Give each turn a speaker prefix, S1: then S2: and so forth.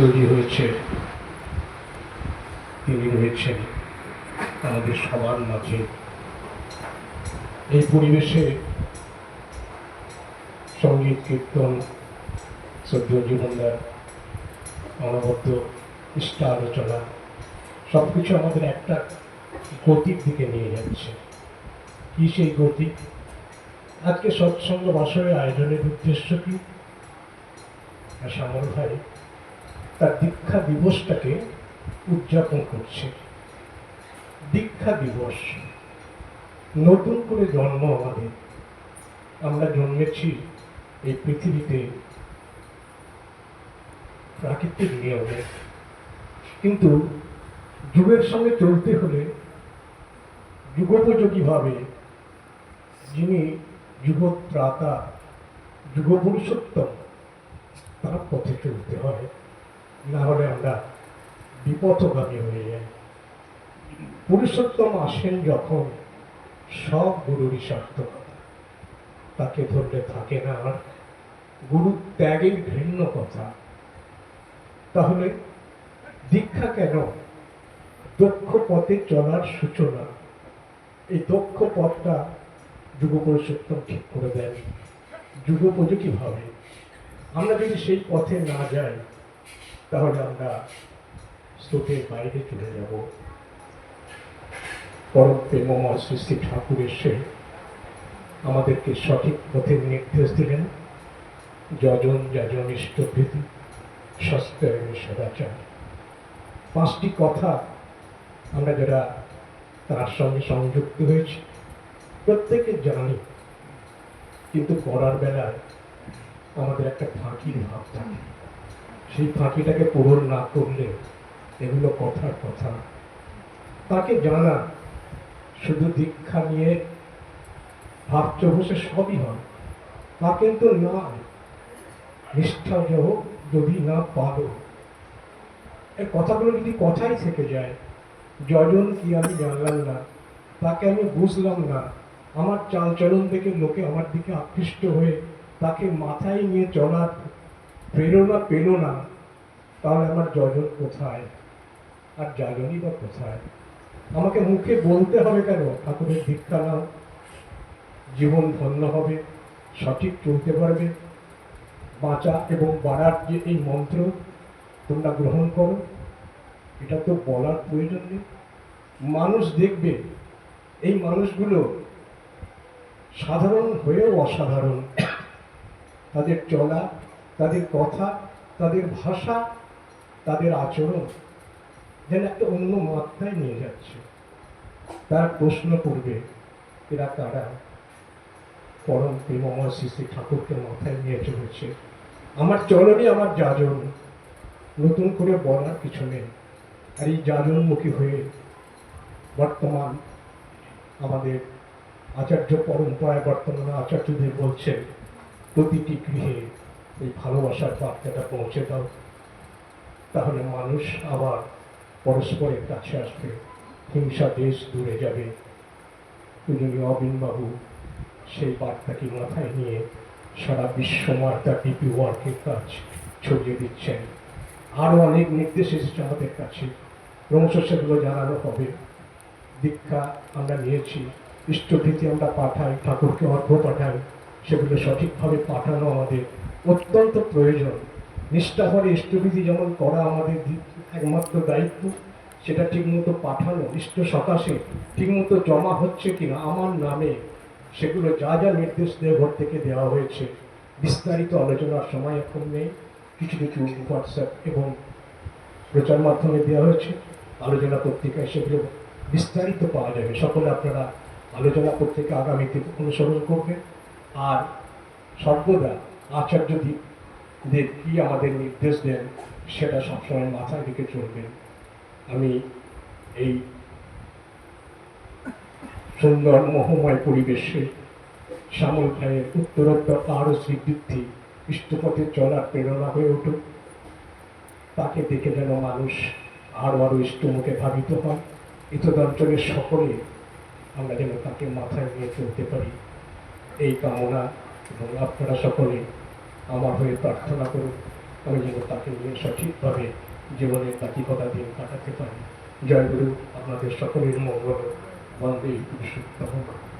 S1: তৈরি হয়েছে তিনি রয়েছেন আমাদের সবার মাঝে। এই পরিবেশে সঙ্গীত কীর্তন শ্রদ্ধেয় জীবনদার অনবদ্য ইষ্টা আলোচনা সব কিছু আমাদের একটা গতির দিকে নিয়ে যাচ্ছে। কি সেই গতি? আজকে সৎসঙ্গ বাসরের আয়োজনের উদ্দেশ্য কি? শ্যামল ভাই তার দীক্ষা দিবসটাকে উদযাপন করছে। দীক্ষা দিবস, নতুন করে জন্ম আমাদের। আমরা জন্মেছি এই পৃথিবীতে প্রাকৃতিক নিয়মে, কিন্তু যুগের সঙ্গে চলতে হলে যুগোপযোগীভাবে যিনি যুগত্রাতা যুগপুরুষোত্তম তার পথে চলতে হয়, না হলে আমরা বিপথগামী হয়ে যাই। পুরুষোত্তম আসেন যখন সব গুরুরই সার্থকতা, তাকে ধরলে থাকে না আর গুরু ত্যাগের ভিন্ন কথা। তাহলে দীক্ষা কেন? দক্ষ পথে চলার সূচনা। এই দক্ষ পথটা যুগপুরুষোত্তম ঠিক করে দেন যুগোপযোগী ভাবে। আমরা যদি সেই পথে না যাই তাহলে আমরা স্রোতের বাইরে চলে যাব। পরম প্রেমময় শ্রী শ্রী ঠাকুর এসে আমাদেরকে সঠিক পথের নির্দেশ দিলেন। যজন যাজন ইষ্টভৃতি সস্তায়নে সদাচার। পাঁচটি কথা আমরা যারা তার সঙ্গে সংযুক্ত হয়েছি প্রত্যেকে জানি, কিন্তু করার বেলায় আমাদের একটা ফাঁকির ভাব থাকে। সেই ফাঁকিটাকে পূরণ না করলে এগুলো কথার কথা। তাকে জানা শুধু দীক্ষা নিয়ে ভাবছ বসে সবই হয়, তা কিন্তু নয়। নিষ্ঠা যদি না পারো, এই কথাগুলো যদি কথাই থেকে যায়, যজন কি আমি জানলাম না, তাকে আমি বুঝলাম না, আমার চালচলন থেকে লোকে আমার দিকে আকৃষ্ট হয়ে তাকে মাথায় নিয়ে চলার প্রেরণা পেল না, তাহলে আমার যজন কোথায় আর যাজনই বা কোথায়? আমাকে মুখে বলতে হবে কেন ঠাকুরের দীক্ষা নাও, জীবন ধন্য হবে, সঠিক চলতে পারবে, বাঁচা এবং বাড়ার যে এই মন্ত্র তোমরা গ্রহণ করো, এটা তো বলার প্রয়োজন নেই। মানুষ দেখবে এই মানুষগুলো সাধারণ হয়েও অসাধারণ। তাদের চলা, তাদের কথা, তাদের ভাষা, তাদের আচরণ যেন একটা অন্য মাত্রায় নিয়ে যাচ্ছে। তার প্রশ্ন করবে এরা কারা? পরম প্রেমময় শ্রী শ্রী ঠাকুরকে মাথায় নিয়ে চলেছে। আমার চলনই আমার যাজন, নতুন করে বলার কিছু নেই। আর এই যাজনমুখী হয়ে বর্তমান আমাদের আচার্য পরম্পরায় বর্তমান আচার্যদের বলছেন প্রতিটি গৃহে এই ভালোবাসার বার্তাটা পৌঁছে দাও, তাহলে মানুষ আবার পরস্পরের কাছে আসবে, হিংসা দেশ দূরে যাবে। পূজনীয় অবিনবাবু সেই বার্তাকে মাথায় নিয়ে সারা বিশ্বমার্তা ডিপি ওয়ার্কের কাজ ছড়িয়ে দিচ্ছেন। আরও অনেক নির্দেশ এসেছে আমাদের কাছে, ক্রমশ সেগুলো জানানো হবে। দীক্ষা আমরা নিয়েছি, ইষ্টভৃতি আমরা পাঠাই, ঠাকুরকে অর্ঘ্য পাঠাই, সেগুলো সঠিকভাবে পাঠানো আমাদের অত্যন্ত প্রয়োজন। নিষ্ঠাভরে ইষ্টভৃতি যেমন করা আমাদের একমাত্র দায়িত্ব, সেটা ঠিকমতো পাঠানো, ইষ্ট সকাশে ঠিকমতো জমা হচ্ছে কিনা আমার নামে, সেগুলো যা যা নির্দেশ দেওঘর থেকে দেওয়া হয়েছে বিস্তারিত আলোচনার সময় এখন নেই। কিছু কিছু হোয়াটসঅ্যাপ এবং প্রচার মাধ্যমে দেওয়া হয়েছে, আলোচনা পত্রিকায় সেগুলো বিস্তারিত পাওয়া যাবে। সকলে আপনারা আলোচনা পত্রিকা আগামীতে অনুসরণ করবেন। আর সর্বদা আচার্যদের কি আমাদের নির্দেশ দেন সেটা সবসময় মাথায় রেখে চলবেন। আমি এই সুন্দর মোহময় পরিবেশে শ্যামল ভাইয়ের উত্তরোত্তর আরও শ্রীবৃদ্ধি, ইষ্টপথে চলার প্রেরণা হয়ে উঠুক, তাকে দেখে যেন মানুষ আরও ইষ্টমুখে ধাবিত হয়। ইতদ অঞ্চলের সকলে আমরা যেন তাকে মাথায় নিয়ে চলতে পারি, এই কামনা। এবং আপনারা সকলে আমার হয়ে প্রার্থনা করুন আমি যেন তাকে নিয়ে সঠিকভাবে জীবনের বাকি কটা দিন কাটাতে পারি। জয় গুরু, আপনাদের সকলের মঙ্গল। বন্দে পুরুষোত্তম।